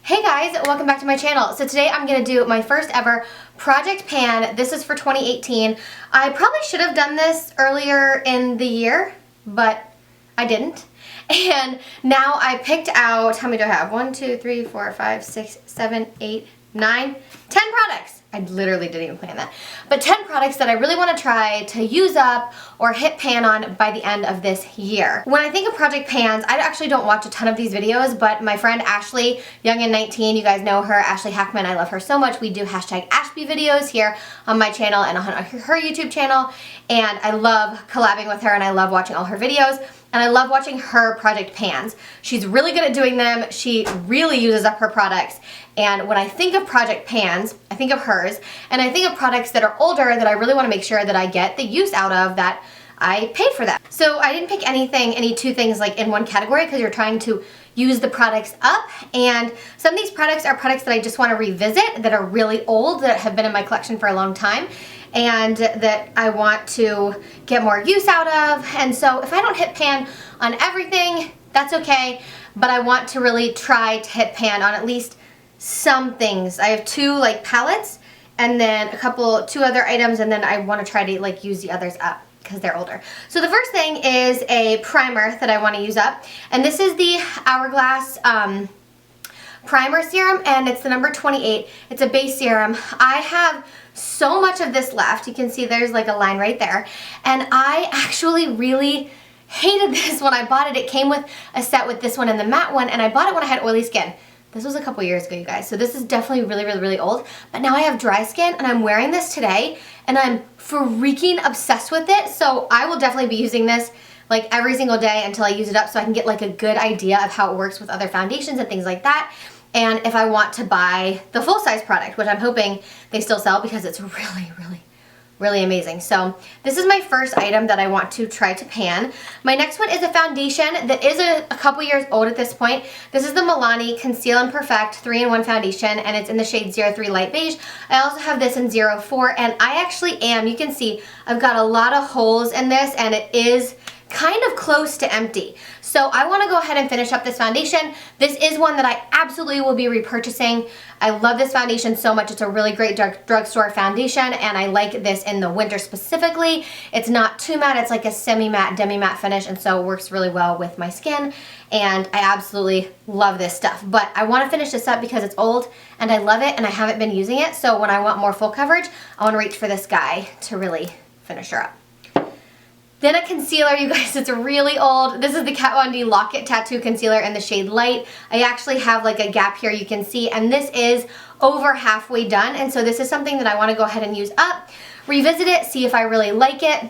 Hey guys, welcome back to my channel. So today I'm going to do my first ever project pan. This is for 2018. I probably should have done this earlier in the year, but I didn't. And now I picked out, how many do I have? 1, 2, 3, 4, 5, 6, 7, 8, 9, 10 products. I literally didn't even plan that. But 10 products that I really want to try to use up or hit pan on by the end of this year. When I think of project pans, I actually don't watch a ton of these videos, but my friend Ashley, Young and 19, you guys know her, Ashley Hackman, I love her so much. We do hashtag Ashby videos here on my channel and on her YouTube channel, and I love collabing with her and I love watching all her videos. And I love watching her project pans. She's really good at doing them. She really uses up her products. And when I think of project pans, I think of hers. And I think of products that are older that I really want to make sure that I get the use out of, that I paid for that. So I didn't pick any two things like in one category, because you're trying to use the products up. And some of these products are products that I just want to revisit, that are really old, that have been in my collection for a long time, and that I want to get more use out of. And so if I don't hit pan on everything, that's okay, but I want to really try to hit pan on at least some things. I have two like palettes and then two other items, and then I want to try to like use the others up because they're older. So the first thing is a primer that I want to use up, and this is the Hourglass primer serum, and it's the number 28. It's a base serum. I have so much of this left. You can see there's like a line right there, and I actually really hated this when I bought it. It came with a set with this one and the matte one, and I bought it when I had oily skin. This was a couple years ago, you guys, so this is definitely really old, but now I have dry skin and I'm wearing this today and I'm freaking obsessed with it. So I will definitely be using this like every single day until I use it up, so I can get like a good idea of how it works with other foundations and things like that. And if I want to buy the full-size product, which I'm hoping they still sell because it's really amazing. So this is my first item that I want to try to pan. My next one is a foundation that is a couple years old at this point. This is the Milani Conceal and Perfect 3-in-1 foundation, and it's in the shade 03 Light Beige. I also have this in 04, and I actually am, you can see, I've got a lot of holes in this, and it is kind of close to empty. So I want to go ahead and finish up this foundation. This is one that I absolutely will be repurchasing. I love this foundation so much. It's a really great drugstore foundation, and I like this in the winter specifically. It's not too matte. It's like a semi-matte, demi-matte finish, and so it works really well with my skin, and I absolutely love this stuff. But I want to finish this up because it's old, and I love it, and I haven't been using it, so when I want more full coverage, I want to reach for this guy to really finish her up. Then a concealer, you guys, it's really old. This is the Kat Von D Lock-It Tattoo Concealer in the shade Light. I actually have like a gap here you can see, and this is over halfway done, and so this is something that I want to go ahead and use up, revisit it, see if I really like it.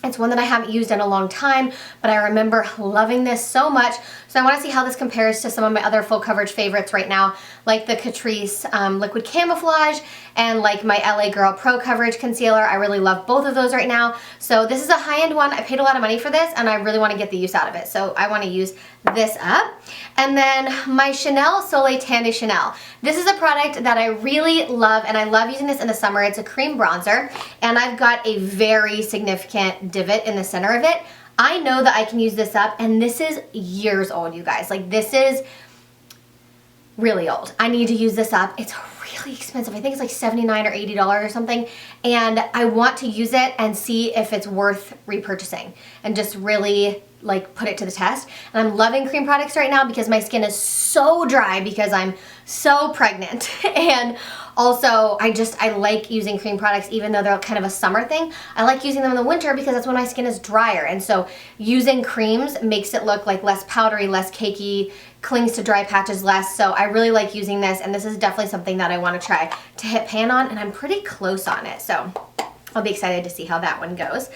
It's one that I haven't used in a long time, but I remember loving this so much. So I want to see how this compares to some of my other full coverage favorites right now, like the Catrice Liquid Camouflage and like my LA Girl Pro Coverage Concealer. I really love both of those right now. So this is a high-end one. I paid a lot of money for this, and I really want to get the use out of it. So I want to use this up. And then my Chanel Soleil Tan de Chanel. This is a product that I really love, and I love using this in the summer. It's a cream bronzer, and I've got a very significant divot in the center of it. I know that I can use this up, and this is years old, you guys. Like, this is really old. I need to use this up. It's really expensive. I think it's like $79 or $80 or something, and I want to use it and see if it's worth repurchasing and just really like put it to the test. And I'm loving cream products right now because my skin is so dry because I'm so pregnant. And also I like using cream products even though they're kind of a summer thing. I like using them in the winter because that's when my skin is drier, and so using creams makes it look like less powdery, less cakey, clings to dry patches less. So I really like using this, and this is definitely something that I want to try to hit pan on, and I'm pretty close on it, so I'll be excited to see how that one goes.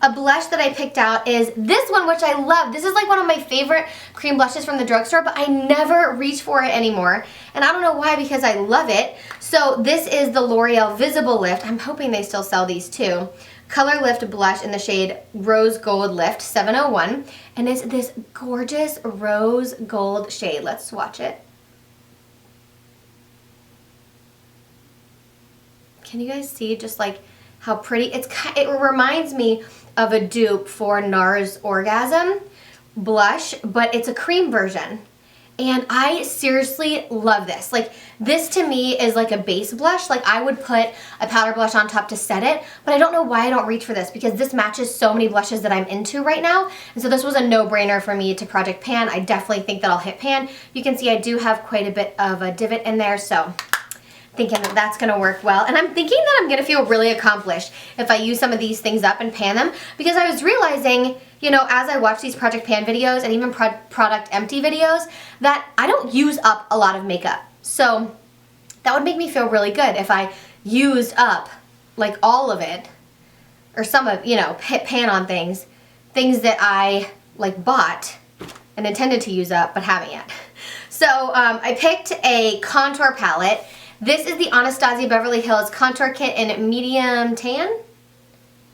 A blush that I picked out is this one, which I love. This is like one of my favorite cream blushes from the drugstore, but I never reach for it anymore. And I don't know why, because I love it. So this is the L'Oreal Visible Lift. I'm hoping they still sell these too. Color Lift Blush in the shade Rose Gold Lift 701. And it's this gorgeous rose gold shade. Let's swatch it. Can you guys see just like how pretty? It reminds me of a dupe for NARS Orgasm blush, but it's a cream version. and I seriously love this. Like, this to me is like a base blush. Like, I would put a powder blush on top to set it, but I don't know why I don't reach for this, because this matches so many blushes that I'm into right now. And so this was a no-brainer for me to Project Pan. I definitely think that I'll hit pan. You can see I do have quite a bit of a divot in there, so thinking that that's gonna work well. And I'm thinking that I'm gonna feel really accomplished if I use some of these things up and pan them, because I was realizing, you know, as I watch these Project Pan videos and even product empty videos, that I don't use up a lot of makeup. So that would make me feel really good if I used up like all of it, or some of, you know, hit pan on things that I like bought and intended to use up but haven't yet. So I picked a contour palette. This is the Anastasia Beverly Hills Contour Kit in medium tan.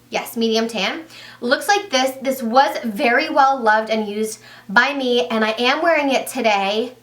Yes, medium tan. Looks like this. This was very well loved and used by me, and I am wearing it today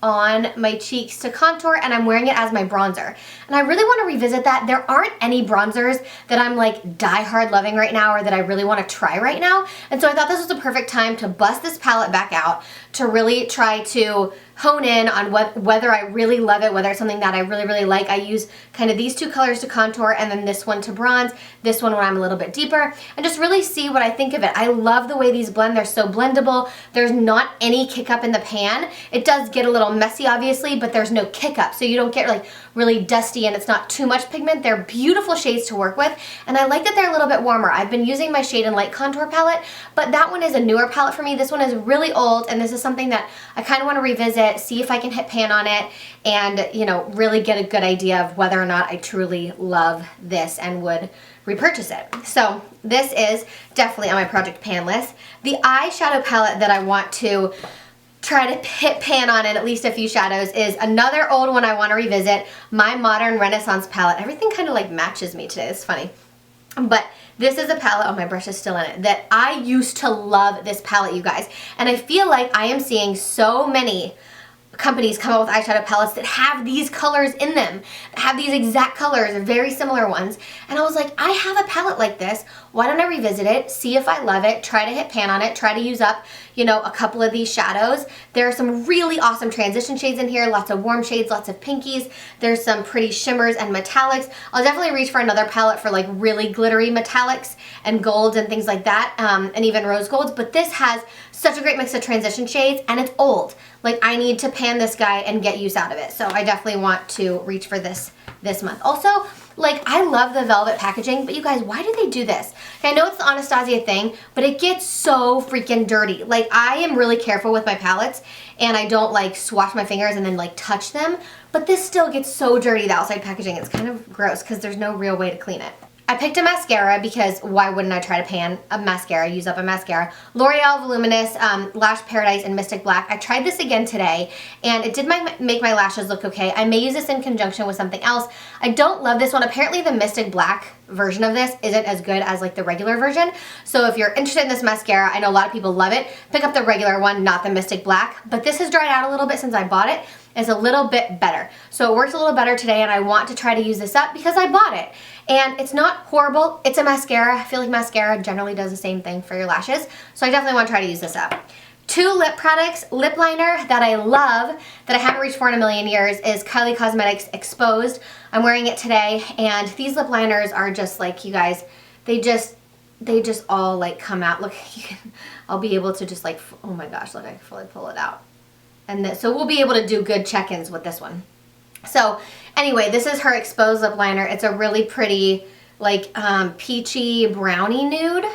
on my cheeks to contour, and I'm wearing it as my bronzer. And I really want to revisit that. There aren't any bronzers that I'm like die-hard loving right now, or that I really want to try right now. And so I thought this was the perfect time to bust this palette back out, to really try to hone in on whether I really love it, whether it's something that I really, really like. I use kind of these two colors to contour, and then this one to bronze, this one when I'm a little bit deeper, and just really see what I think of it. I love the way these blend. They're so blendable. There's not any kick up in the pan. It does get a little messy, obviously, but there's no kick up, so you don't get like really dusty, and it's not too much pigment. They're beautiful shades to work with, and I like that they're a little bit warmer. I've been using my Shade and Light contour palette, but that one is a newer palette for me. This one is really old, and this is something that I kind of want to revisit, see if I can hit pan on it, and, you know, really get a good idea of whether or not I truly love this and would repurchase it. So this is definitely on my Project Pan list. The eyeshadow palette that I want to try to hit pan on in at least a few shadows is another old one I want to revisit, my Modern Renaissance palette. Everything kind of like matches me today. It's funny. But this is a palette, oh, my brush is still in it, that I used to love this palette, you guys. And I feel like I am seeing so many companies come out with eyeshadow palettes that have these colors in them, that have these exact colors, or very similar ones. And I was like, I have a palette like this. Why don't I revisit it, see if I love it, try to hit pan on it, try to use up, you know, a couple of these shadows. There are some really awesome transition shades in here, lots of warm shades, lots of pinkies. There's some pretty shimmers and metallics. I'll definitely reach for another palette for like really glittery metallics and golds and things like that, and even rose golds. But this has such a great mix of transition shades, and it's old. Like, I need to pan this guy and get use out of it. So I definitely want to reach for this month. Also, like, I love the velvet packaging, but you guys, why do they do this? I know it's the Anastasia thing, but it gets so freaking dirty. Like, I am really careful with my palettes, and I don't like swatch my fingers and then like touch them, but this still gets so dirty, the outside packaging. It's kind of gross because there's no real way to clean it. I picked a mascara because why wouldn't I try to pan a mascara, use up a mascara. L'Oreal Voluminous Lash Paradise in Mystic Black. I tried this again today, and it did make my lashes look okay. I may use this in conjunction with something else. I don't love this one. Apparently the Mystic Black version of this isn't as good as like the regular version. So if you're interested in this mascara, I know a lot of people love it, pick up the regular one, not the Mystic Black. But this has dried out a little bit since I bought it. It's a little bit better. So it works a little better today, and I want to try to use this up because I bought it. And it's not horrible. It's a mascara. I feel like mascara generally does the same thing for your lashes. So I definitely want to try to use this up. Two lip products. Lip liner that I love, that I haven't reached for in a million years, is Kylie Cosmetics Exposed. I'm wearing it today, and these lip liners are just like, you guys, they just all like come out. Look, I'll be able to just like, oh my gosh, look, I can fully pull it out. And so we'll be able to do good check-ins with this one. So anyway, this is her Exposed lip liner. It's a really pretty, like, peachy brownie nude.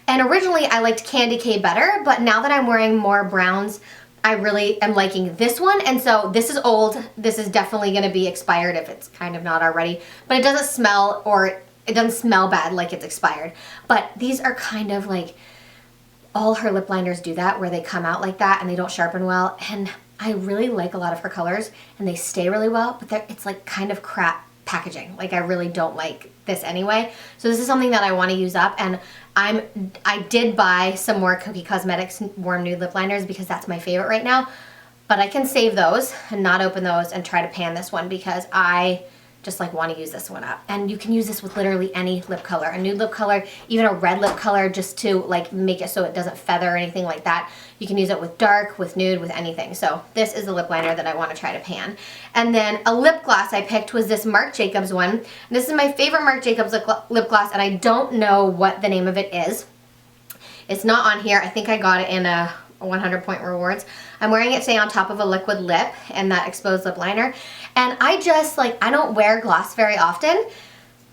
And originally I liked Candy K better, but now that I'm wearing more browns, I really am liking this one. And so this is old. This is definitely going to be expired if it's kind of not already. But it doesn't smell, or it doesn't smell bad like it's expired. But these are kind of like, all her lip liners do that, where they come out like that and they don't sharpen well. And I really like a lot of her colors, and they stay really well, but it's like kind of crap packaging. Like, I really don't like this anyway. So this is something that I want to use up, and I did buy some more Cookie Cosmetics Warm Nude lip liners because that's my favorite right now. But I can save those and not open those and try to pan this one because I just like want to use this one up. And you can use this with literally any lip color, a nude lip color, even a red lip color, just to like make it so it doesn't feather or anything like that. You can use it with dark, with nude, with anything. So this is the lip liner that I want to try to pan. And then a lip gloss I picked was this Marc Jacobs one. And this is my favorite Marc Jacobs lip gloss, and I don't know what the name of it is. It's not on here. I think I got it in a 100 Point Rewards. I'm wearing it today on top of a liquid lip and that exposed lip liner. And I just like, I don't wear gloss very often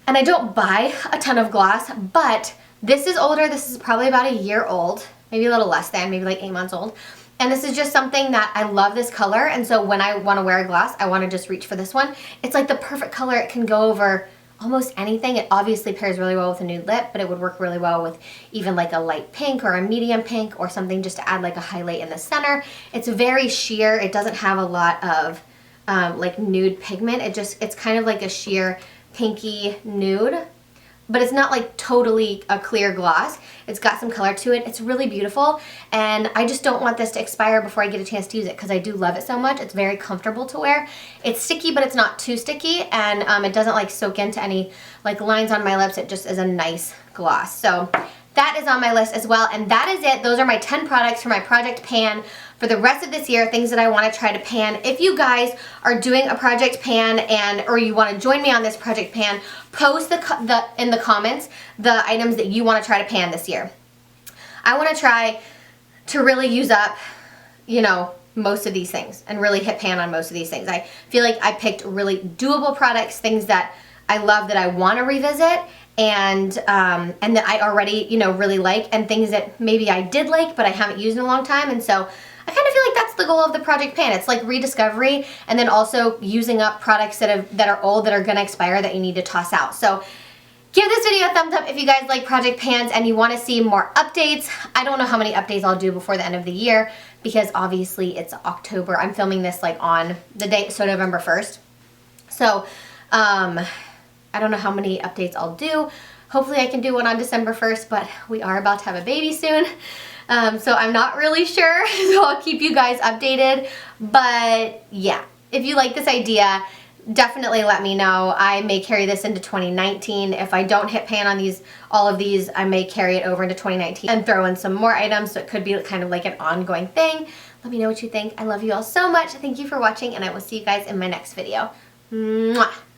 and I don't buy a ton of gloss, but this is older. This is probably about a year old, maybe a little less than, maybe like 8 months old. And this is just something that I love this color. And so when I want to wear a gloss, I want to just reach for this one. It's like the perfect color. It can go over almost anything. It obviously pairs really well with a nude lip, but it would work really well with even like a light pink or a medium pink or something just to add like a highlight in the center. It's very sheer. It doesn't have a lot of like nude pigment. It's kind of like a sheer pinky nude, but it's not like totally a clear gloss. It's got some color to it. It's really beautiful, and I just don't want this to expire before I get a chance to use it because I do love it so much. It's very comfortable to wear. It's sticky, but it's not too sticky, and it doesn't like soak into any like lines on my lips. It just is a nice gloss. So that is on my list as well, and that is it. Those are my 10 products for my Project Pan for the rest of this year, things that I want to try to pan. If you guys are doing a Project Pan or you want to join me on this Project Pan, post in the comments the items that you want to try to pan this year. I want to try to really use up, you know, most of these things and really hit pan on most of these things. I feel like I picked really doable products, things that I love that I want to revisit, and that I already, you know, really like, and things that maybe I did like but I haven't used in a long time. And so I kind of feel like that's the goal of the Project Pan. It's like rediscovery, and then also using up products that are old, that are gonna expire, that you need to toss out. So give this video a thumbs up if you guys like Project Pans and you want to see more updates. I don't know how many updates I'll do before the end of the year because obviously it's October. I'm filming this like on the date, so November 1st. So I don't know how many updates I'll do. Hopefully I can do one on December 1st, but we are about to have a baby soon. So I'm not really sure, so I'll keep you guys updated. But yeah, if you like this idea, definitely let me know. I may carry this into 2019. If I don't hit pan on all of these, I may carry it over into 2019 and throw in some more items, so it could be kind of like an ongoing thing. Let me know what you think. I love you all so much. Thank you for watching, and I will see you guys in my next video. Mwah!